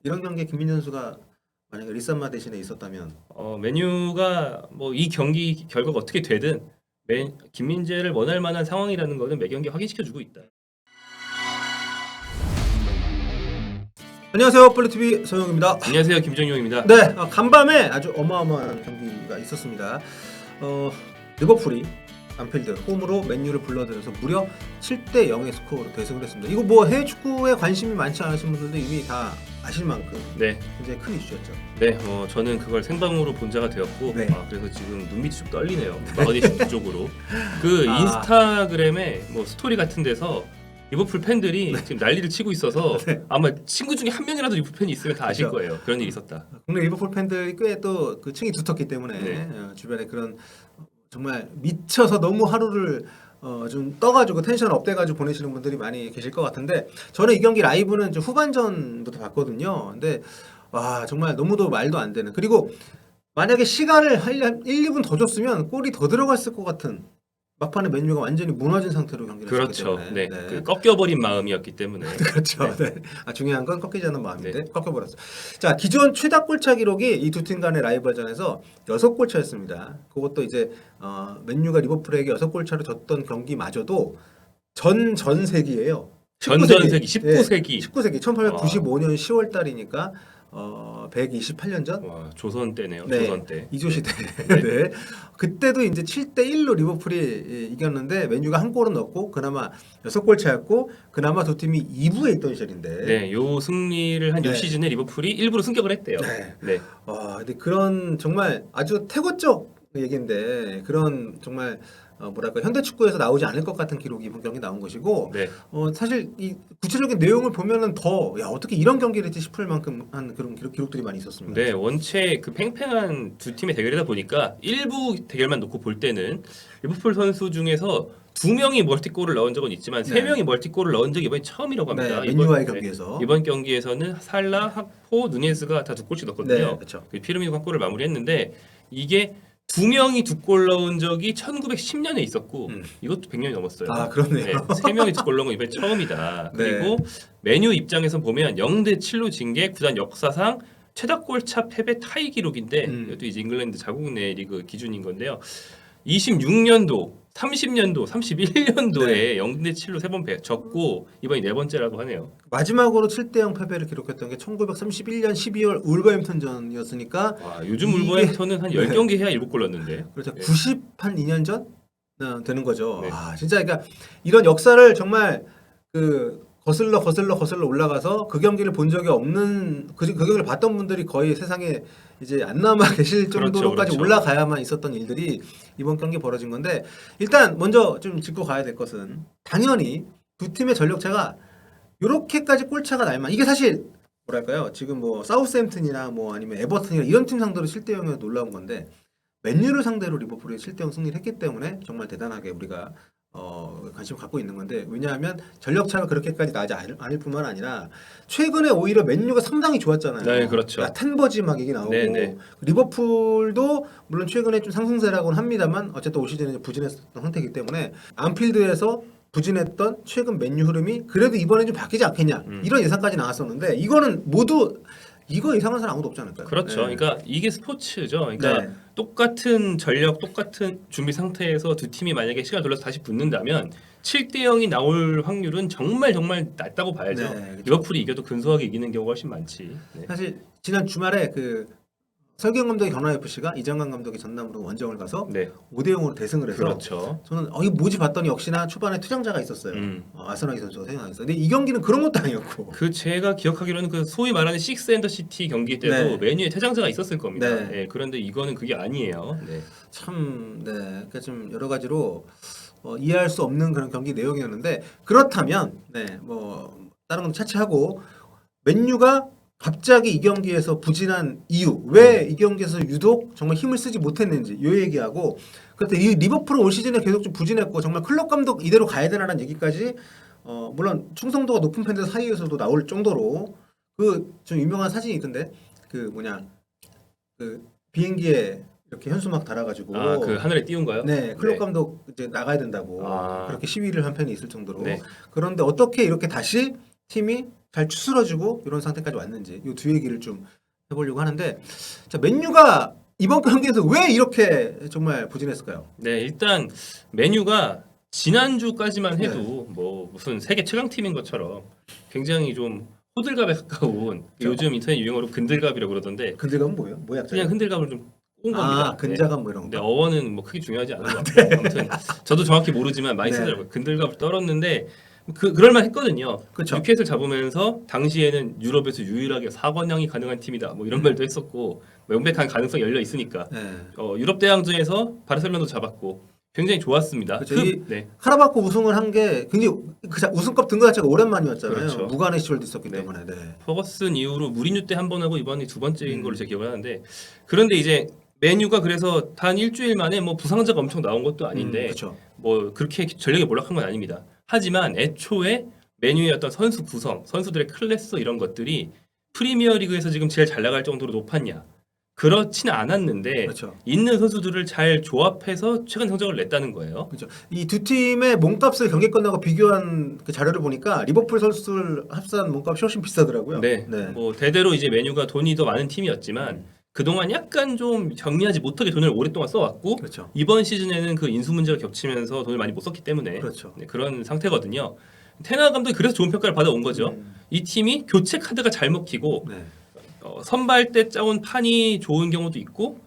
이런 경기에 김민재 선수가 만약에 리산마 대신에 있었다면 메뉴가 뭐 이 경기 결과가 어떻게 되든 김민재를 원할 만한 상황이라는 거는 매 경기 확인시켜 주고 있다. 안녕하세요, 볼리TV 서영입니다. 안녕하세요, 김정용입니다. 네, 간밤에 아주 어마어마한 경기가 있었습니다. 리버풀이 안필드 홈으로 맨유를 불러들여서 무려 7대 0의 스코어로 대승을 했습니다. 이거 뭐 해외 축구에 관심이 많지 않으신 분들도 이미 다 아실 만큼 네, 굉장히 큰 이슈였죠. 네, 저는 그걸 생방으로 본 자가 되었고, 네. 그래서 지금 눈밑이 좀 떨리네요. 마그네슘 부족으로. 그 아. 인스타그램에 뭐 스토리 같은 데서 리버풀 팬들이 지금 난리를 치고 있어서 네. 아마 친구 중에 한 명이라도 리버풀 팬이 있으면 다 아실 그렇죠. 거예요. 그런 일이 있었다. 국내 리버풀 팬들이 꽤 또 그 층이 두텁기 때문에 네. 주변에 그런 정말 미쳐서 너무 하루를 좀 떠가지고 텐션 업돼가지고 보내시는 분들이 많이 계실 것 같은데, 저는 이 경기 라이브는 좀 후반전부터 봤거든요. 근데 와, 정말 너무도 말도 안 되는, 그리고 만약에 시간을 1, 2분 더 줬으면 골이 더 들어갔을 것 같은 막판에 맨유가 완전히 무너진 상태로 경기를 그렇죠. 했기 네, 때문에 그 꺾여버린 마음이었기 때문에. 그렇죠. 네. 중요한 건 꺾이지 않는 마음인데 꺾여버렸어. 자, 기존 최다 골차 기록이 이 두 팀 간의 라이벌전에서 6골차였습니다. 그것도 이제 맨유가 리버풀에게 6골차로 졌던 경기마저도 전세기예요. 전전세기 19세기. 19세기 1895년 10월 달이니까 128년 전? 와, 조선 때네요. 네, 조선 때. 이조 시대. 네. 네. 그때도 이제 7대 1로 리버풀이 이겼는데 맨유가 한 골은 넣고 그나마 6골 차였고, 그나마 두 팀이 2부에 있던 시절인데. 네, 요 승리를 한 요 네. 시즌에 리버풀이 일부러 승격을 했대요. 네. 네. 근데 그런 정말 아주 태고적 얘기인데, 그런 정말 뭐랄까 현대 축구에서 나오지 않을 것 같은 기록이 이번 경기 나온 것이고, 네. 사실 이 구체적인 내용을 보면은 더 어떻게 이런 경기를 했지 싶을 만큼 한 그런 기록들이 많이 있었습니다. 네, 원체 그 팽팽한 두 팀의 대결이다 보니까 일부 대결만 놓고 볼 때는 리버풀 선수 중에서 2명이 멀티골을 넣은 적은 있지만 네. 3명이 멀티골을 넣은 적이 이번이 처음이라고 합니다. 네, 맨유와의 경기에서. 이번 경기에서는 살라, 하포, 누네즈가 다 2골씩 넣었거든요. 네, 그렇죠. 피르미노가 한 골을 마무리했는데, 이게 2명이 2골 넣은 적이 1910년에 있었고 이것도 100년이 넘었어요. 아, 그렇네요. 네, 3명이 2골 넣은 건 이번에 처음이다. 네. 그리고 메뉴 입장에서 보면 0대 7로 진 게 구단 역사상 최다 골차 패배 타이 기록인데, 이것도 이제 잉글랜드 자국 내 리그 기준인 건데요. 26년도, 30년도, 31년도에 네. 0대 7로 3번 졌고 이번이 4번째라고 하네요. 마지막으로 7대 0 패배를 기록했던 게 1931년 12월 울버햄튼전이었으니까, 와, 요즘 이게- 울버햄턴은 한 10경기 해야 7골 넣는데. 그렇죠. 네. 90한 2년 전 되는 거죠. 네. 진짜 그러니까 이런 역사를 정말 거슬러 올라가서 그 경기를 본 적이 없는, 그 경기를 봤던 분들이 거의 세상에 이제 안 남아 계실 정도로까지 그렇죠. 올라가야만 있었던 일들이 이번 경기 벌어진 건데, 일단 먼저 좀 짚고 가야 될 것은, 당연히 두 팀의 전력차가 이렇게까지 골차가 날만, 이게 사실 뭐랄까요, 지금 뭐 사우스햄튼이나 뭐 아니면 에버튼이나 이런 팀 상대로 7대 0이 놀라운 건데, 맨유를 상대로 리버풀이 7대 0 승리를 했기 때문에 정말 대단하게 우리가 관심을 갖고 있는 건데, 왜냐하면 전력차가 그렇게까지 나지 않을 뿐만 아니라 최근에 오히려 맨유가 상당히 좋았잖아요. 네, 그렇죠. 텐버지 막 얘기 나오고, 네. 리버풀도 물론 최근에 좀 상승세라고는 합니다만 어쨌든 올 시즌에 부진했던 상태이기 때문에 안필드에서 부진했던 최근 맨유 흐름이 그래도 이번엔 좀 바뀌지 않겠냐, 이런 예상까지 나왔었는데, 이거는 모두 이거 이상한 사람 아무도 없지 않을까요? 그렇죠. 네. 그러니까 이게 스포츠죠. 그러니까 네. 똑같은 전력, 똑같은 준비 상태에서 두 팀이 만약에 시간 돌려서 다시 붙는다면 7대 0이 나올 확률은 정말 낮다고 봐야죠. 네, 그렇죠. 리버풀이 이겨도 근소하게 이기는 경우가 훨씬 많지. 네. 사실 지난 주말에 설경 감독의 경남FC가 이정관 감독의 전남으로 원정을 가서 네. 5대 0으로 대승을 해서, 그렇죠. 저는 이거 뭐지 봤더니 역시나 초반에 투장자가 있었어요. 아스나기 선수가 생각났어요. 근데 이 경기는 그런 것도 아니었고. 그 제가 기억하기로는 그 소위 말하는 식스 앤더 시티 경기 때도 네. 메뉴에 퇴장자가 있었을 겁니다. 네. 네, 그런데 이거는 그게 아니에요. 네. 참, 네, 그러니까 좀 여러 가지로 이해할 수 없는 그런 경기 내용이었는데, 그렇다면 뭐 다른 건 차치하고 맨유가 갑자기 이 경기에서 부진한 이유, 왜 이 경기에서 유독 정말 힘을 쓰지 못했는지 이 얘기하고, 그때 이 리버풀은 올 시즌에 계속 좀 부진했고 정말 클럽 감독 이대로 가야 되나라는 얘기까지 물론 충성도가 높은 팬들 사이에서도 나올 정도로, 그 좀 유명한 사진이 있던데, 비행기에 이렇게 현수막 달아가지고, 그 하늘에 띄운가요? 네, 클럽 감독 이제 나가야 된다고 그렇게 시위를 한 편이 있을 정도로. 네. 그런데 어떻게 이렇게 다시 팀이 잘 추스러지고 이런 상태까지 왔는지 이 두 얘기를 좀 해보려고 하는데 자 맨유가 이번 경기에서 왜 이렇게 정말 부진했을까요? 네, 일단 메뉴가 지난주까지만 해도 뭐 무슨 세계 최강팀인 것처럼 굉장히 좀 호들갑에 가까운 요즘 인터넷 유행어로 근들갑이라고 그러던데 근질감은 뭐예요? 뭐야? 그냥 흔들갑을 좀 꼬은 겁니다. 아 근자감 뭐 이런 근데 거. 어원은 뭐 크게 중요하지 않은 것 같아요. 아무튼 저도 정확히 모르지만 많이 네. 쓰더라고요. 근들갑을 떨었는데 그럴만 했거든요. 그쵸. 뉴캐슬 잡으면서 당시에는 유럽에서 유일하게 4관왕이 가능한 팀이다. 뭐 이런 말도 했었고 명백한 가능성이 열려 있으니까 네. 유럽 대항전에서 바르셀로나도 잡았고 굉장히 좋았습니다. 그쵸. 이 네. 카라바코 우승을 한 게 굉장히 우승컵 든 거 자체가 오랜만이었잖아요. 그렇죠. 무관의 시절도 있었기 네. 때문에. 네. 퍼거슨 이후로 무리뉴 때 한 번 하고 이번이 두 번째인 걸로 제가 기억을 하는데 그런데 이제 메뉴가 그래서 단 일주일 만에 뭐 부상자가 엄청 나온 것도 아닌데 그렇죠. 뭐 그렇게 전력이 몰락한 건 아닙니다. 하지만 애초에 메뉴의 어떤 선수 구성, 선수들의 클래스 이런 것들이 프리미어리그에서 지금 제일 잘 나갈 정도로 높았냐? 그렇지는 않았는데 그렇죠. 있는 선수들을 잘 조합해서 최근 성적을 냈다는 거예요. 그렇죠. 이 두 팀의 몸값을 경기 끝나고 비교한 그 자료를 보니까 리버풀 선수들 합산 몸값이 훨씬 비싸더라고요. 네, 뭐 대대로 이제 메뉴가 돈이 더 많은 팀이었지만 그동안 약간 좀 정리하지 못하게 돈을 오랫동안 써왔고 그렇죠. 이번 시즌에는 그 인수 문제가 겹치면서 돈을 많이 못 썼기 때문에 그렇죠. 네, 그런 상태거든요. 테나 감독이 그래서 좋은 평가를 받아온 거죠. 이 팀이 교체 카드가 잘 먹히고 네. 선발 때 짜온 판이 좋은 경우도 있고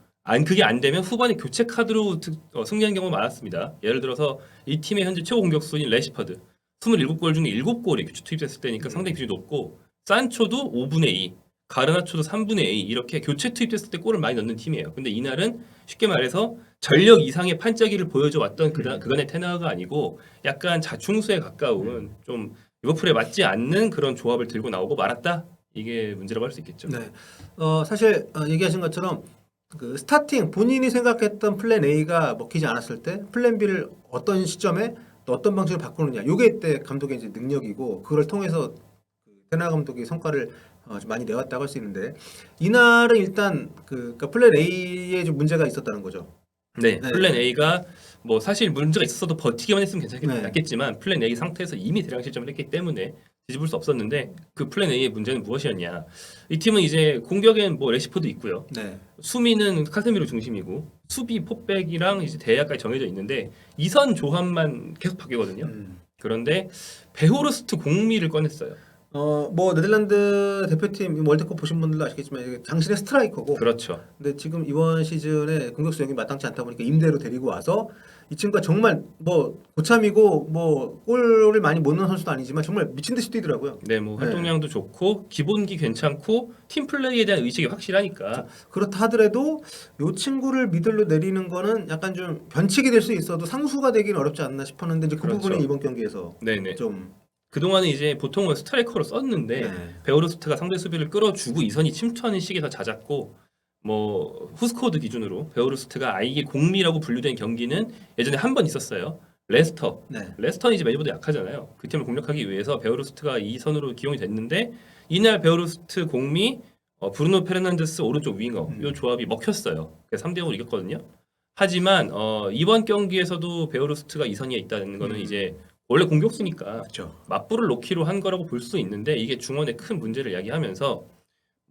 그게 안 되면 후반에 교체 카드로 승리한 경우가 많았습니다. 예를 들어서 이 팀의 현재 최고 공격수인 레시퍼드 27골 중에 7골이 교체 투입됐을 때니까 상당히 비중이 높고 산초도 5분의 2 가르나초도 3분의 2 이렇게 교체 투입됐을 때 골을 많이 넣는 팀이에요. 근데 이날은 쉽게 말해서 전력 이상의 판짜기를 보여줘 왔던 그간의 테나가 아니고 약간 자충수에 가까운 좀 리버풀에 맞지 않는 그런 조합을 들고 나오고 말았다. 이게 문제라고 할 수 있겠죠. 네. 사실 얘기하신 것처럼 그 스타팅 본인이 생각했던 플랜 A가 먹히지 않았을 때 플랜 B를 어떤 시점에 또 어떤 방식으로 바꾸느냐. 요게 이때 감독의 이제 능력이고 그걸 통해서 테나 감독이 성과를 좀 많이 내왔다고 할 수 있는데 이날은 일단 그러니까 플랜 A에 좀 문제가 있었다는 거죠. 네, 네. 플랜 A가 뭐 사실 문제가 있었어도 버티기만 했으면 네. 낫겠지만 플랜 A 상태에서 이미 대량 실점을 했기 때문에 뒤집을 수 없었는데 그 플랜 A의 문제는 무엇이었냐? 이 팀은 이제 공격엔 뭐 레시포드 있고요. 네. 수미는 카세미로 중심이고 수비 포백이랑 이제 대야까지 정해져 있는데 이선 조합만 계속 바뀌거든요. 그런데 베호르스트 공미를 꺼냈어요. 뭐 네덜란드 대표팀 월드컵 보신 분들도 아시겠지만 이게 장신의 스트라이커고 그렇죠. 근데 지금 이번 시즌에 공격수 역이 마땅치 않다 보니까 임대로 데리고 와서 이 친구가 정말 뭐 고참이고 뭐 골을 많이 못 넣는 선수도 아니지만 정말 미친 듯이 뛰더라고요. 네, 뭐 네. 활동량도 좋고 기본기 괜찮고 팀 플레이에 대한 의식이 확실하니까 그렇다 하더라도 이 친구를 미들로 내리는 거는 약간 좀 변칙이 될 수 있어도 상수가 되기는 어렵지 않나 싶었는데 이제 그 그렇죠. 부분이 이번 경기에서 네네. 좀 그동안은 이제 보통은 스트라이커로 썼는데 네. 베오르스트가 상대 수비를 끌어주고 이선이 침투하는 시기가 더 잦았고 뭐 후스코드 기준으로 베오르스트가 아이게 공미라고 분류된 경기는 예전에 한 번 있었어요. 레스터. 네. 레스터는 이제 메뉴보다 약하잖아요. 그 팀을 공략하기 위해서 베오르스트가 이 선으로 기용이 됐는데 이날 베오르스트 공미 브루노 페르난데스 오른쪽 윙어 이 조합이 먹혔어요. 그래서 3대0으로 이겼거든요. 하지만 이번 경기에서도 베오르스트가 이 선에 있다는 거는 이제 원래 공격수니까 그렇죠. 맞불을 놓기로 한 거라고 볼 수 있는데 이게 중원의 큰 문제를 야기하면서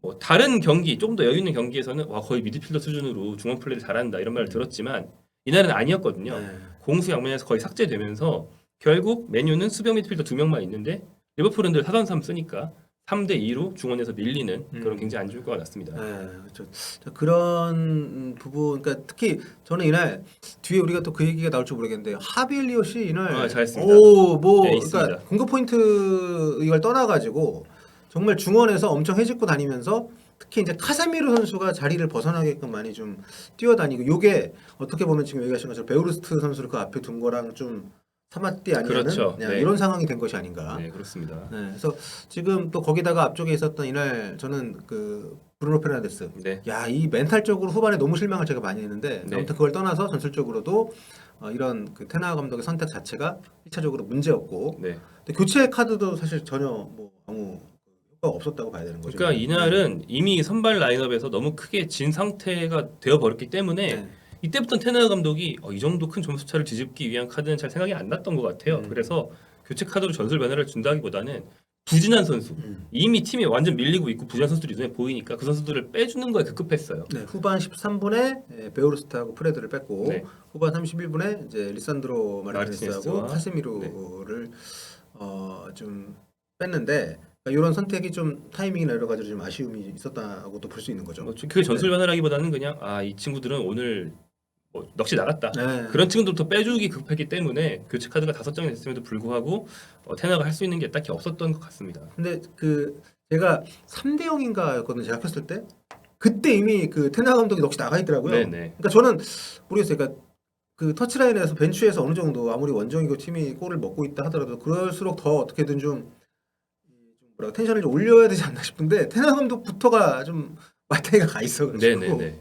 뭐 다른 경기 조금 더 여유 있는 경기에서는 와 거의 미드필더 수준으로 중원 플레이를 잘한다 이런 말을 들었지만 이날은 아니었거든요. 네. 공수 양면에서 거의 삭제되면서 결국 메뉴는 수비형 미드필더 2명만 있는데 리버풀은 늘 4-3 쓰니까 3대 2로 중원에서 밀리는 그런 굉장히 안 좋을 것 같습니다. 네, 그렇죠. 자, 그런 부분, 그러니까 특히 저는 이날 뒤에 우리가 또 그 얘기가 나올 줄 모르겠는데 하빌리오시 이날 잘했습니다. 뭐 네, 그러니까 있습니다. 공격 포인트 이걸 떠나가지고 정말 중원에서 엄청 해집고 다니면서 특히 이제 카세미르 선수가 자리를 벗어나게끔 많이 좀 뛰어다니고 요게 어떻게 보면 지금 얘기하신 것처럼 베우르스트 선수를 그 앞에 둔 거랑 좀 사마띠 아니냐는 그렇죠. 네. 이런 상황이 된 것이 아닌가. 네, 그렇습니다. 네, 그래서 지금 또 거기다가 앞쪽에 있었던 이날 저는 그 브루노 페르난데스 네. 야, 이 멘탈적으로 후반에 너무 실망을 제가 많이 했는데 네. 아무튼 그걸 떠나서 전술적으로도 이런 그 테나 감독의 선택 자체가 1차적으로 문제였고 네. 근데 교체 카드도 사실 전혀 뭐 아무 효과가 없었다고 봐야 되는 거죠. 그러니까 이날은 이미 선발 라인업에서 너무 크게 진 상태가 되어 버렸기 때문에 네. 이때부터 테너 감독이 이 정도 큰 점수 차를 뒤집기 위한 카드는 잘 생각이 안 났던 것 같아요. 그래서 교체 카드로 전술 변화를 준다기보다는 부진한 선수 이미 팀이 완전 밀리고 있고 부진한 선수들이 눈에 보이니까 그 선수들을 빼주는 거에 급급했어요. 네, 후반 13분에 베오르스트하고 프레드를 뺐고 네. 후반 31분에 이제 리산드로 마르티네스하고 마르티네스와, 카세미로를 좀 뺐는데 그러니까 이런 선택이 좀 타이밍이나 여러 가지로 좀 아쉬움이 있었다고도 볼 수 있는 거죠. 뭐 그게 전술 변화라기보다는 그냥 이 친구들은 오늘 뭐 넋이 나갔다. 네. 그런 친구들부터 빼주기 급했기 때문에 교체 카드가 5장이 됐음에도 불구하고 테너가 할 수 있는 게 딱히 없었던 것 같습니다. 근데 그 제가 3대 0인가였거든요. 제가 켰을 때 그때 이미 그 테나 감독이 넋이 나가 있더라고요. 네네. 그러니까 저는 모르겠어요. 그러니까 그 터치라인에서 벤치에서 어느 정도 아무리 원정이고 팀이 골을 먹고 있다 하더라도 그럴수록 더 어떻게든 좀 뭐라 텐션을 좀 올려야 되지 않나 싶은데 테나 감독부터가 좀 마타이가 가 있어. 네네네.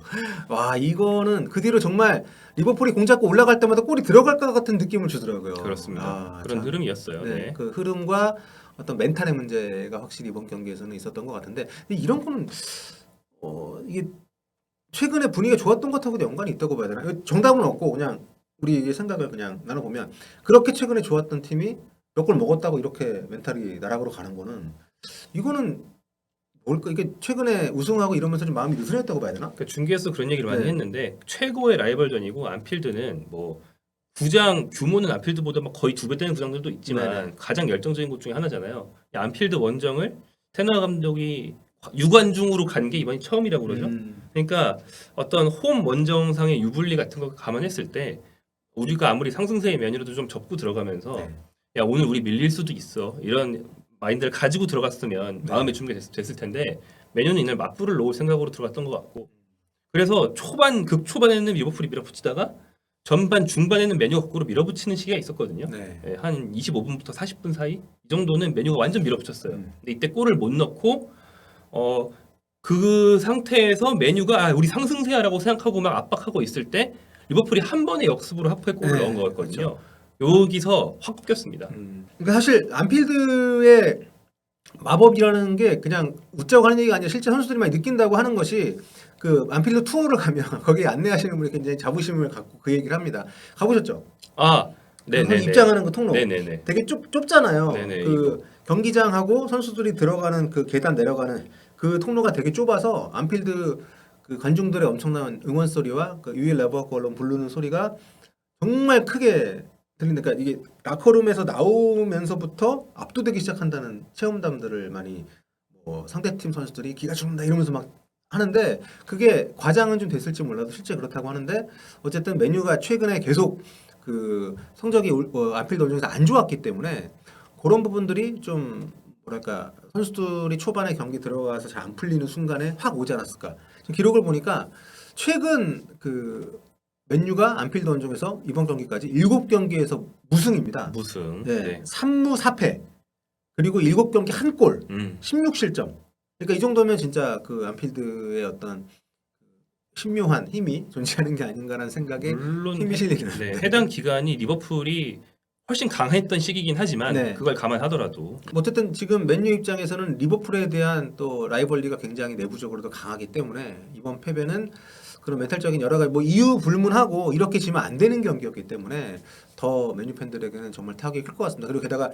와 이거는 그 뒤로 정말 리버풀이 공 잡고 올라갈 때마다 골이 들어갈 것 같은 느낌을 주더라고요. 그렇습니다. 그런 참. 흐름이었어요. 네, 네. 그 흐름과 어떤 멘탈의 문제가 확실히 이번 경기에서는 있었던 것 같은데 근데 이런 거는 이게 최근에 분위기가 좋았던 것하고도 연관이 있다고 봐야 되나? 이거 정답은 없고 그냥 우리 생각을 그냥 나눠보면 그렇게 최근에 좋았던 팀이 몇 골 먹었다고 이렇게 멘탈이 나락으로 가는 거는 이거는 뭘까? 이게 최근에 우승하고 이러면서 좀 마음이 느슨했다고 봐야 되나? 그러니까 중계에서 그런 얘기를 많이 네. 했는데 최고의 라이벌전이고 안필드는 뭐 구장 규모는 안필드보다 막 거의 2배 되는 구장들도 있지만 네네. 가장 열정적인 곳 중에 하나잖아요. 이 안필드 원정을 테너 감독이 유관중으로 간 게 이번이 처음이라고 그러죠. 그러니까 어떤 홈 원정상의 유불리 같은 거 감안했을 때 우리가 아무리 상승세의 면이라도 좀 접고 들어가면서 네. 야 오늘 우리 밀릴 수도 있어 이런 마인드를 가지고 들어갔으면 네. 마음의 준비가 됐을 텐데 메뉴는 이날 맞불을 놓을 생각으로 들어갔던 것 같고 그래서 극초반에는 리버풀이 밀어붙이다가 전반 중반에는 메뉴가 거꾸로 밀어붙이는 시기가 있었거든요. 네. 예, 한 25분부터 40분 사이 이 정도는 메뉴가 완전 밀어붙였어요. 음. 근데 이때 골을 못 넣고 그 상태에서 메뉴가 우리 상승세야라고 생각하고 막 압박하고 있을 때 리버풀이 한 번의 역습으로 하프에 골을 네, 넣은 거였거든요. 여기서 확 꺾였습니다. 그러니까 사실 안필드의 마법이라는 게 그냥 웃자고 하는 얘기가 아니라 실제 선수들이 많이 느낀다고 하는 것이 그 안필드 투어를 가면 거기 안내하시는 분이 굉장히 자부심을 갖고 그 얘기를 합니다. 가보셨죠? 네네. 입장하는 그 통로 네네네. 되게 좁잖아요. 네네, 그 경기장하고 선수들이 들어가는 그 계단 내려가는 그 통로가 되게 좁아서 안필드 그 관중들의 엄청난 응원 소리와 그 유일 레버걸로 부르는 소리가 정말 크게 들린다. 그러니까 이게 라커룸에서 나오면서부터 압도되기 시작한다는 체험담들을 많이 뭐 상대팀 선수들이 기가 죽는다 이러면서 막 하는데 그게 과장은 좀 됐을지 몰라도 실제 그렇다고 하는데 어쨌든 메뉴가 최근에 계속 그 성적이 안필드 원정에서 안 좋았기 때문에 그런 부분들이 좀 뭐랄까 선수들이 초반에 경기 들어가서 잘 안 풀리는 순간에 확 오지 않았을까. 지금 기록을 보니까 최근 그 맨유가 안필드 원정에서 이번 경기까지 7경기에서 무승입니다. 무승. 네. 3무 4패. 그리고 7경기 한 골. 16실점. 그러니까 이 정도면 진짜 그 안필드의 어떤 신묘한 힘이 존재하는 게 아닌가라는 생각에 물론 힘이 실리는. 네, 해당 기간이 리버풀이 훨씬 강했던 시기긴 하지만 네. 그걸 감안하더라도 어쨌든 지금 맨유 입장에서는 리버풀에 대한 또 라이벌리가 굉장히 내부적으로도 강하기 때문에 이번 패배는 그런 멘탈적인 여러 가지 뭐 이유 불문하고 이렇게 지면 안 되는 경기였기 때문에 더 맨유 팬들에게는 정말 타격이 클 것 같습니다. 그리고 게다가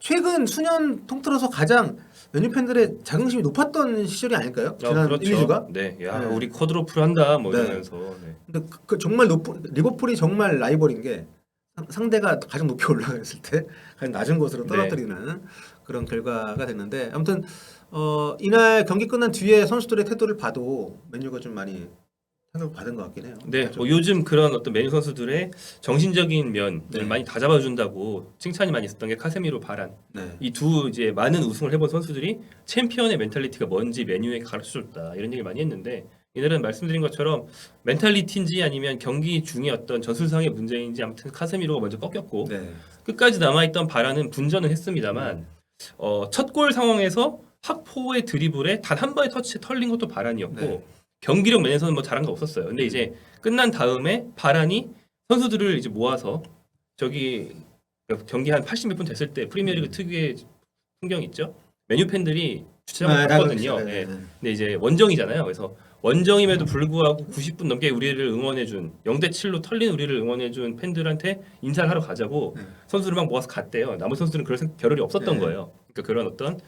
최근 수년 통틀어서 가장 맨유 팬들의 자긍심이 높았던 시절이 아닐까요? 지난 1, 2주가? 네, 야 네. 우리 쿼드로플 한다 뭐 네. 이러면서. 네. 근데 그 정말 리버풀이 정말 라이벌인 게 상대가 가장 높이 올라갔을 때 가장 낮은 곳으로 떨어뜨리는 그런 결과가 됐는데 아무튼 이날 경기 끝난 뒤에 선수들의 태도를 봐도 맨유가 좀 많이 타격을 받은 것 같긴 해요. 네, 뭐 요즘 그런 어떤 맨유 선수들의 정신적인 면을 네. 많이 다 잡아준다고 칭찬이 많이 있었던 게 카세미로 바란 네. 이 두 이제 많은 우승을 해본 선수들이 챔피언의 멘탈리티가 뭔지 맨유에 가르쳐줬다 이런 얘기를 많이 했는데 이날은 말씀드린 것처럼 멘탈리티인지 아니면 경기 중에 어떤 전술상의 문제인지 아무튼 카세미로가 먼저 꺾였고 네. 끝까지 남아있던 바란은 분전은 했습니다만 첫 골 상황에서 학포의 드리블에 단 한 번의 터치 털린 것도 바란이었고 네. 경기력 면에서는 뭐 잘한 거 없었어요. 근데 이제 끝난 다음에 바란이 선수들을 이제 모아서 저기 경기 한 80몇 분 됐을 때 프리미어리그 특유의 풍경 있죠. 메뉴 팬들이 주차장을 갔거든요. 네. 근데 이제 원정이잖아요. 그래서 원정임에도 불구하고 90분 넘게 우리를 응원해준 0대7로 털린 우리를 응원해준 팬들한테 인사를 하러 가자고 네. 선수를 막 모아서 갔대요. 나머지 선수들은 그럴 겨를이 없었던 네. 거예요. 그러니까 그런 어떤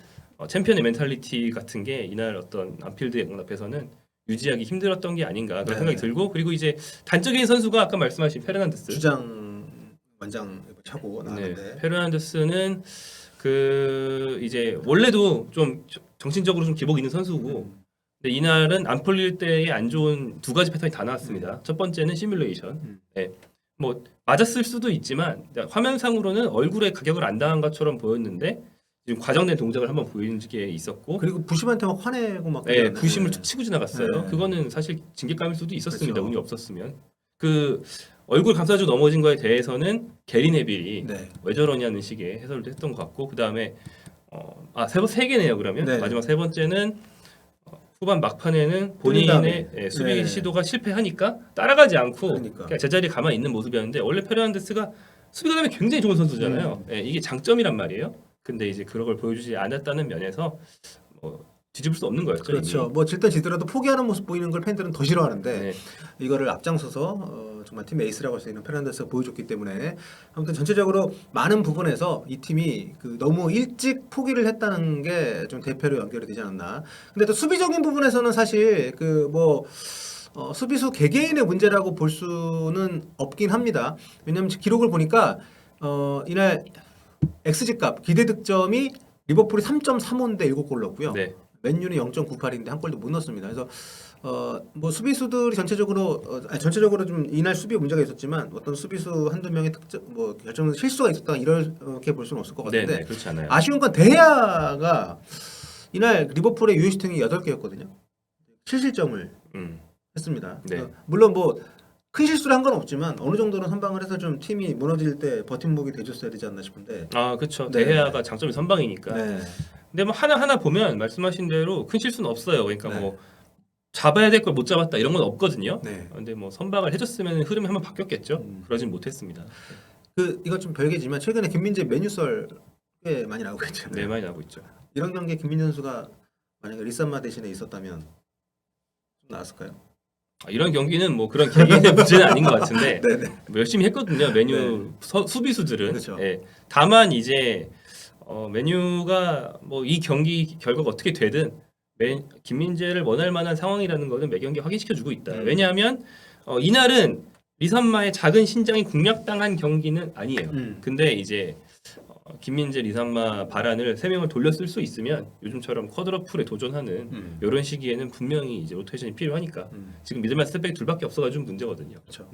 챔피언의 멘탈리티 같은 게 이날 어떤 안필드의 앞에서는 유지하기 힘들었던 게 아닌가 그런 네. 생각이 들고 그리고 이제 단적인 선수가 아까 말씀하신 페르난데스 주장 완장 차고 네, 나왔는데 페르난데스는 그 이제 원래도 좀 정신적으로 좀 기복 있는 선수고 근데 이날은 안 풀릴 때의 안 좋은 두 가지 패턴이 다 나왔습니다. 첫 번째는 시뮬레이션. 네. 뭐 맞았을 수도 있지만 화면상으로는 얼굴에 가격을 안 당한 것처럼 보였는데 지금 과정된 동작을 한번 보여준 게 있었고 그리고 부심한테 막 화내고 막 네, 그러잖아요. 부심을 네. 툭 치고 지나갔어요. 네. 그거는 사실 징계감일 수도 있었습니다. 그렇죠. 운이 없었으면. 그 얼굴 감싸주고 넘어진 거에 대해서는 게리 네빌이 네. 왜 저러냐는 식의 해설을 했던 것 같고 그 다음에 세 개네요. 그러면 네. 마지막 세 번째는 후반 막판에는 뚫린 본인의 다음에. 수비 네. 시도가 실패하니까 따라가지 않고 그러니까. 그냥 제자리에 가만히 있는 모습이었는데 원래 페르난데스가 수비가 되면 굉장히 좋은 선수잖아요. 예, 이게 장점이란 말이에요. 근데 이제 그런 걸 보여주지 않았다는 면에서 뒤집을 수 없는 거였죠. 그렇죠. 이미. 뭐 질 땐 지더라도 포기하는 모습 보이는 걸 팬들은 더 싫어하는데 네. 이거를 앞장서서 정말 팀 에이스라고 할 수 있는 페르난데스가 보여줬기 때문에 아무튼 전체적으로 많은 부분에서 이 팀이 그 너무 일찍 포기를 했다는 게 좀 대표로 연결이 되지 않았나. 근데 또 수비적인 부분에서는 사실 그 뭐 수비수 개개인의 문제라고 볼 수는 없긴 합니다. 왜냐하면 기록을 보니까 이날 XG 값 기대 득점이 리버풀이 3.35인데 7골 넣었고요. 네. 맨유는 0.98인데 한 골도 못 넣었습니다. 그래서 뭐 수비수들이 전체적으로 전체적으로 좀 이날 수비에 문제가 있었지만 어떤 수비수 한두 명의 특정 뭐 결정 실수가 있었다 이렇게 볼 수는 없을 것 같은데 네, 그렇지 않아요. 아쉬운 건 데헤아가 이날 리버풀의 유효 슈팅이 8개였거든요. 7실점을 했습니다. 네. 물론 뭐 큰 실수를 한 건 없지만 어느 정도는 선방을 해서 좀 팀이 무너질 때 버팀목이 돼줬어야 되지 않나 싶은데. 아, 그렇죠. 네. 데헤아가 장점이 선방이니까. 네. 근데 뭐 하나 보면 말씀하신 대로 큰 실수는 없어요. 그러니까 네. 뭐 잡아야 될 걸 못 잡았다 이런 건 없거든요. 네. 근데 뭐 선방을 해줬으면 흐름이 한번 바뀌었겠죠. 그러진 못했습니다. 이거 좀 별개지만 최근에 김민재 메뉴썰 꽤 많이 나오고 있잖아요. 네, 많이 나오고 있죠. 이런 경기에 김민재 선수가 만약에 리산마 대신에 있었다면 좀 나았을까요? 이런 경기는 뭐 그런 개개인의 문제는 아닌 것 같은데 네네. 뭐 열심히 했거든요. 메뉴 네. 수비수들은. 그렇죠. 예. 다만 이제 메뉴가 뭐 이 경기 결과가 어떻게 되든 김민재를 원할 만한 상황이라는 거는 매 경기 확인시켜 주고 있다. 왜냐하면 이날은 리산마의 작은 신장이 공략당한 경기는 아니에요. 근데 이제 김민재, 리산마, 바란을 3명을 돌려 쓸 수 있으면 요즘처럼 쿼드러플에 도전하는 이런 시기에는 분명히 이제 로테이션이 필요하니까 지금 미들만 스텝백 둘밖에 없어가지고 문제거든요. 그렇죠.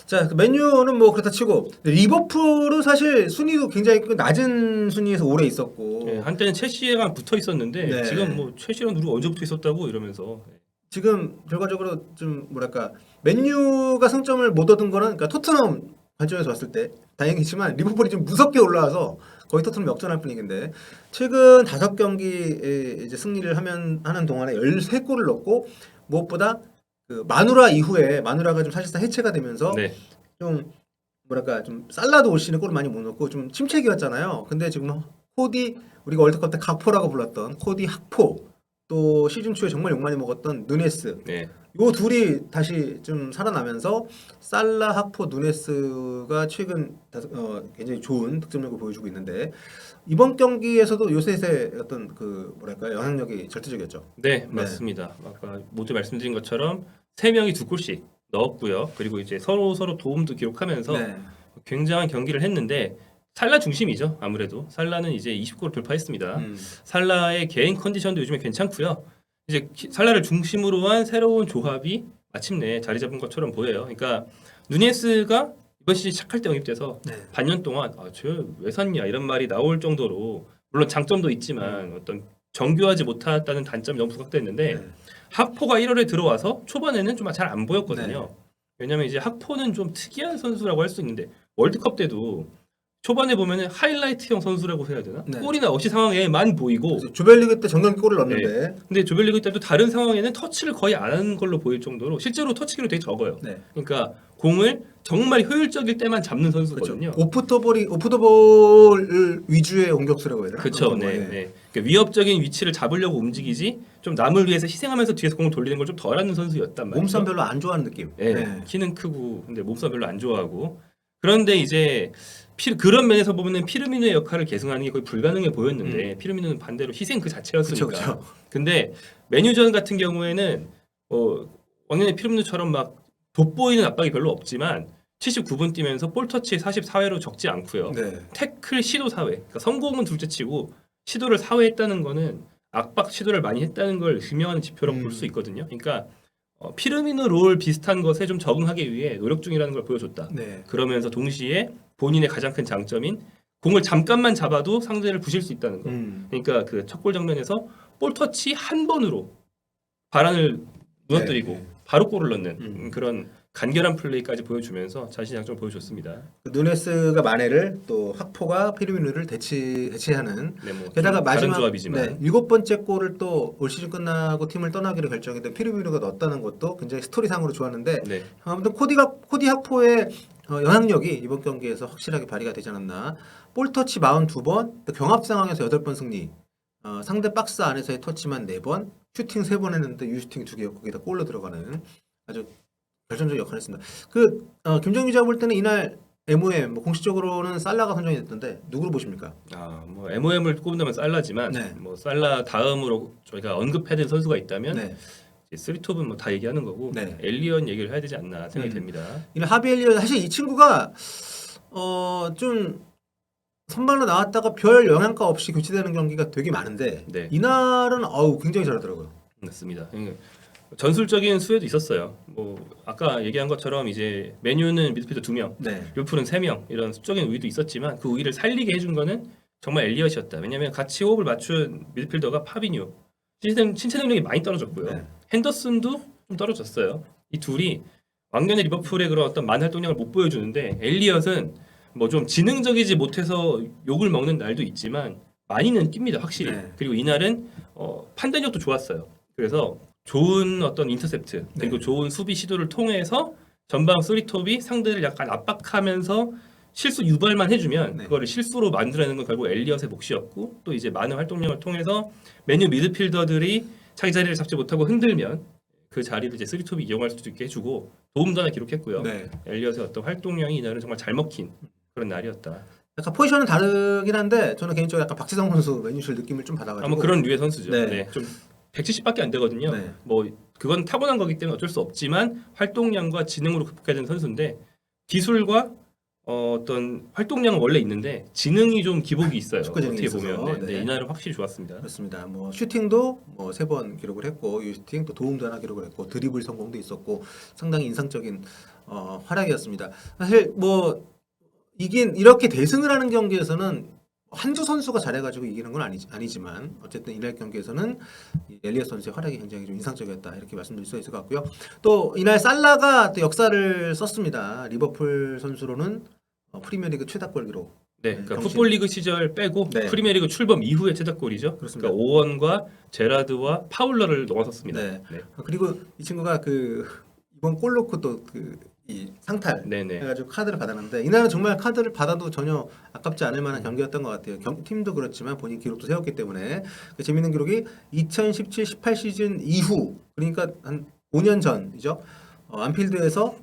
자, 그 맨유는 뭐 그렇다 치고 리버풀은 사실 순위도 굉장히 낮은 순위에서 오래 있었고 네, 한때는 첼시랑 붙어 있었는데 네. 지금 뭐 첼시랑 누구 언제 붙어 있었다고 이러면서 지금 결과적으로 좀 뭐랄까 맨유가 승점을 못 얻은 거는 그러니까 토트넘 관점에서 봤을 때 다행이지만 리버풀이 좀 무섭게 올라와서 거의 토트넘 역전할 분위기인데 최근 5경기에 이제 승리를 하는 동안에 13골을 넣고 무엇보다 그 마누라 이후에 마누라가 좀 사실상 해체가 되면서 네. 좀 뭐랄까 좀 살라도 올 시즌에 골을 많이 못 넣고 좀 침체기였잖아요. 근데 지금 코디 우리가 월드컵 때 각포라고 불렀던 코디 학포 또 시즌 초에 정말 욕 많이 먹었던 누네스 네. 요 둘이 다시 좀 살아나면서 살라, 학포, 누네스가 최근 굉장히 좋은 득점력을 보여주고 있는데 이번 경기에서도 요셋의 어떤 그 뭐랄까요 영향력이 절대적이었죠. 네, 맞습니다. 아까 모두 말씀드린 것처럼 3명이 2골씩 넣었고요. 그리고 이제 서로 도움도 기록하면서 네. 굉장한 경기를 했는데 살라 중심이죠. 아무래도 살라는 이제 20골 돌파했습니다. 살라의 개인 컨디션도 요즘에 괜찮고요. 이제 살라를 중심으로 한 새로운 조합이 마침내 자리 잡은 것처럼 보여요. 그러니까 누네스가 이번 시즌 시작할 때 영입돼서 네. 반년 동안 쟤 왜 샀냐 이런 말이 나올 정도로 물론 장점도 있지만 어떤 정교하지 못했다는 단점이 너무 부각됐는데 네. 학포가 1월에 들어와서 초반에는 좀 잘 안 보였거든요. 네. 왜냐면 이제 학포는 좀 특이한 선수라고 할 수 있는데 월드컵 때도 초반에 보면은 하이라이트형 선수라고 해야 되나? 네. 골이나 어시 상황에만 보이고 조별리그 때 정경기 골을 넣었는데 근데 조별리그 때도 다른 상황에는 터치를 거의 안 하는 걸로 보일 정도로 실제로 터치기로 되게 적어요. 네. 그러니까 공을 정말 효율적일 때만 잡는 선수거든요. 그렇죠. 오프더볼 위주의 공격수라고 해야 되나? 그렇죠. 그런 거, 네. 예. 네. 그러니까 위협적인 위치를 잡으려고 움직이지 좀 남을 위해서 희생하면서 뒤에서 공을 돌리는 걸 좀 덜하는 선수였단 말이죠. 몸싸움 별로 안 좋아하는 느낌. 네. 네. 키는 크고 근데 몸싸움 별로 안 좋아하고 그런데 이제 그런 면에서 보면은 피르미노의 역할을 계승하는 게 거의 불가능해 보였는데 피르미노는 반대로 희생 그 자체였으니까. 그쵸. 근데 메뉴전 같은 경우에는 왕년의 피르미노처럼 막 돋보이는 압박이 별로 없지만 79분 뛰면서 볼 터치 44회로 적지 않고요. 네. 태클 시도 4회. 그러니까 성공은 둘째치고 시도를 4회 했다는 거는 압박 시도를 많이 했다는 걸 증명하는 지표라고 볼 수 있거든요. 그러니까 피르미노 롤 비슷한 것에 좀 적응하기 위해 노력 중이라는 걸 보여줬다. 네. 그러면서 동시에 본인의 가장 큰 장점인 공을 잠깐만 잡아도 상대를 부실 수 있다는 거. 그러니까 그 첫 골 장면에서 볼 터치 한 번으로 바란을 무너뜨리고 네. 바로 골을 넣는 그런 간결한 플레이까지 보여주면서 자신의 장점을 보여줬습니다. 그 누네스가 마네를 또 학포가 피르미노를 대체하는 네, 뭐 게다가 좀 다른 마지막 조합이지만 7번째 골을 또 올 시즌 끝나고 팀을 떠나기로 결정했던 피르미노가 넣었다는 것도 굉장히 스토리상으로 좋았는데 네. 아무튼 코디 학포의 영향력이 이번 경기에서 확실하게 발휘가 되지 않았나. 볼 터치 42번, 또 경합 상황에서 8번 승리. 상대 박스 안에서의 터치만 4번, 슈팅 3번 했는데 유슈팅 2개였고 거기다 골로 들어가는 아주 결정적 역할을 했습니다. 김정 기자 볼 때는 이날 MOM 공식적으로는 살라가 선정이 됐던데 누구로 보십니까? 뭐 MOM을 꼽는다면 살라지만 네. 뭐 살라 다음으로 저희가 언급해야 될 선수가 있다면 네. 쓰리톱은 뭐 다 얘기하는 거고 네. 엘리언 얘기를 해야 되지 않나 생각이 됩니다. 이날 하비 엘리엇 사실 이 친구가 좀 선발로 나왔다가 별 영향가 없이 교체되는 경기가 되게 많은데 네. 이날은 굉장히 잘하더라고요. 맞습니다. 전술적인 수혜도 있었어요. 뭐 아까 얘기한 것처럼 이제 메뉴는 미드필더 2명, 네. 리버풀은 3명 이런 수적인 우위도 있었지만 그 우위를 살리게 해준 거는 정말 엘리엇이었다. 왜냐하면 같이 호흡을 맞춘 미드필더가 파비뉴, 신체 능력이 많이 떨어졌고요. 네. 핸더슨도 좀 떨어졌어요. 이 둘이 왕년의 리버풀의 그런 어떤 만 활동량을 못 보여주는데 엘리엇은 뭐 좀 지능적이지 못해서 욕을 먹는 날도 있지만 많이는 뜁니다 확실히. 네. 그리고 이날은 판단력도 좋았어요. 그래서 좋은 어떤 인터셉트 그리고 네. 좋은 수비 시도를 통해서 전방 쓰리톱이 상대를 약간 압박하면서 실수 유발만 해주면 네. 그거를 실수로 만들어내는 건 결국 엘리엇의 몫이었고 또 이제 많은 활동량을 통해서 메뉴 미드필더들이 자기 자리를 잡지 못하고 흔들면 그 자리를 이제 쓰리톱이 이용할 수도 있게 해주고 도움도 하나 기록했고요. 네. 엘리엇의 어떤 활동량이 이날은 정말 잘 먹힌 그런 날이었다. 약간 포지션은 다르긴 한데 저는 개인적으로 약간 박지성 선수 메뉴실 느낌을 좀 받아가지고 뭐 그런 류의 선수죠. 네. 네. 좀 170밖에 안 되거든요. 네. 뭐 그건 타고난 거기 때문에 어쩔 수 없지만 활동량과 지능으로 극복해야 되는 선수인데 기술과 어떤 활동량은 원래 있는데 지능이 좀 기복이 있어요. 축구 지능이 어떻게 보면 있어서. 네. 네. 이날은 확실히 좋았습니다. 그렇습니다. 뭐 슈팅도 뭐 3번 기록을 했고 유슈팅 또 도움도 하나 기록을 했고 드리블 성공도 있었고 상당히 인상적인 활약이었습니다. 사실 뭐 이렇게 대승을 하는 경기에서는 한두 선수가 잘해가지고 이기는 건 아니지만 어쨌든 이날 경기에서는 엘리엇 선수의 활약이 굉장히 좀 인상적이었다 이렇게 말씀드릴 수 있을 것 같고요. 또 이날 살라가 또 역사를 썼습니다. 리버풀 선수로는 프리미어리그 최다골 기록. 네, 그러니까 경신. 풋볼리그 시절 빼고 네. 프리미어리그 출범 이후의 최다골이죠. 그렇습니다. 그러니까 오원과 제라드와 파울러를 넘어섰습니다. 네. 네. 그리고 이 친구가 이번 골 넣고 또 이 상탈 네네. 해가지고 카드를 받았는데 이날은 정말 카드를 받아도 전혀 아깝지 않을 만한 경기였던 것 같아요. 팀도 그렇지만 본인 기록도 세웠기 때문에 재밌는 기록이 2017-18 시즌 이후 그러니까 한 5년 전이죠. 안필드에서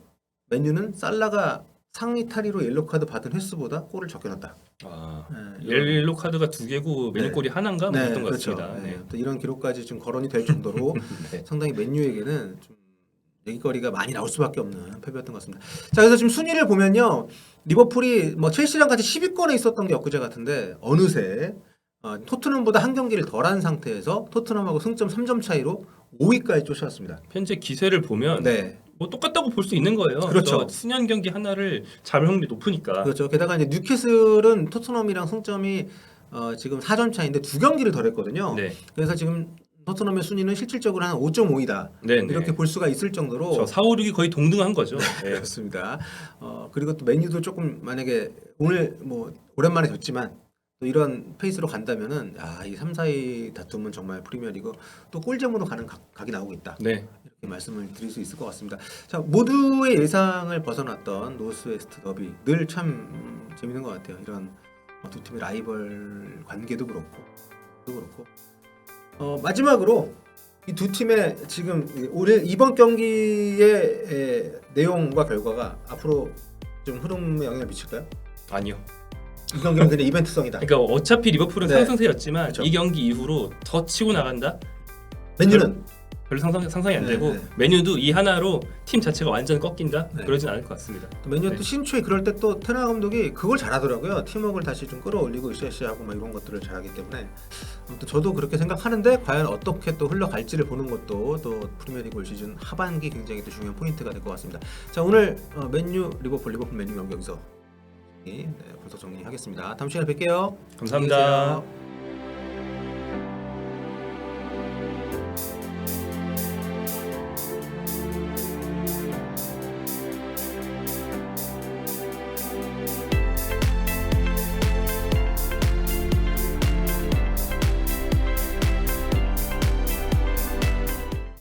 맨유는 살라가 상위 탈의로 옐로 카드 받은 횟수보다 골을 적게 넣었다. 옐로 카드가 2개고 메뉴 골이 하나인가 뭐 그랬던 것 그렇죠. 같습니다. 네. 또 이런 기록까지 좀 거론이 될 정도로 네. 상당히 맨유에게는 좀 얘기거리가 많이 나올 수밖에 없는 패배였던 것 같습니다. 자, 그래서 지금 순위를 보면요, 리버풀이 뭐 첼시랑 같이 10위권에 있었던 게 엊그제 같은데 어느새 토트넘보다 한 경기를 덜한 상태에서 토트넘하고 승점 3점 차이로 5위까지 쫓아왔습니다. 현재 기세를 보면 네, 뭐 똑같다고 볼 수 있는 거예요. 그렇죠. 수년 경기 하나를 잡을 확률이 높으니까. 그렇죠. 게다가 이제 뉴캐슬은 토트넘이랑 승점이 지금 4점 차인데 2경기를 덜했거든요. 네. 그래서 지금 토트넘의 순위는 실질적으로 한 5.5이다. 네, 이렇게 볼 수가 있을 정도로 저 4, 5, 6이 거의 동등한 거죠. 네. 그렇습니다. 그리고 또 맨유도 조금 만약에 오늘 뭐 오랜만에 졌지만 또 이런 페이스로 간다면은 이 3, 4위 다툼은 정말 프리미어리그 또 꿀잼으로 가는 각이 나오고 있다. 네. 이렇게 말씀을 드릴 수 있을 것 같습니다. 자, 모두의 예상을 벗어났던 노스웨스트 더비 늘 참 재밌는 것 같아요. 이런 두 팀의 라이벌 관계도 그렇고 마지막으로 이 두 팀의 지금 오늘 이번 경기의 내용과 결과가 앞으로 좀 흐름에 영향을 미칠까요? 아니요. 이 경기는 그냥 이벤트성이다. 그러니까 어차피 리버풀은 네. 상승세였지만 그쵸. 이 경기 이후로 더 치고 나간다? 맨유는 별로 상상이 안 네, 되고 네. 메뉴도 이 하나로 팀 자체가 완전 꺾인다? 네. 그러진 않을 것 같습니다. 맨유 네. 또 신초에 그럴 때 또 테나 감독이 그걸 잘하더라고요. 팀워크를 다시 좀 끌어올리고 으쌰으쌰하고 막 이런 것들을 잘하기 때문에 아무튼 저도 그렇게 생각하는데 과연 어떻게 또 흘러갈지를 보는 것도 또 프리미어리그 올 시즌 하반기 굉장히 또 중요한 포인트가 될 것 같습니다. 자 오늘 맨유 리버풀 맨유 경기 여기서 분석 정리하겠습니다. 다음 시간에 뵐게요. 감사합니다. 안녕히 계세요.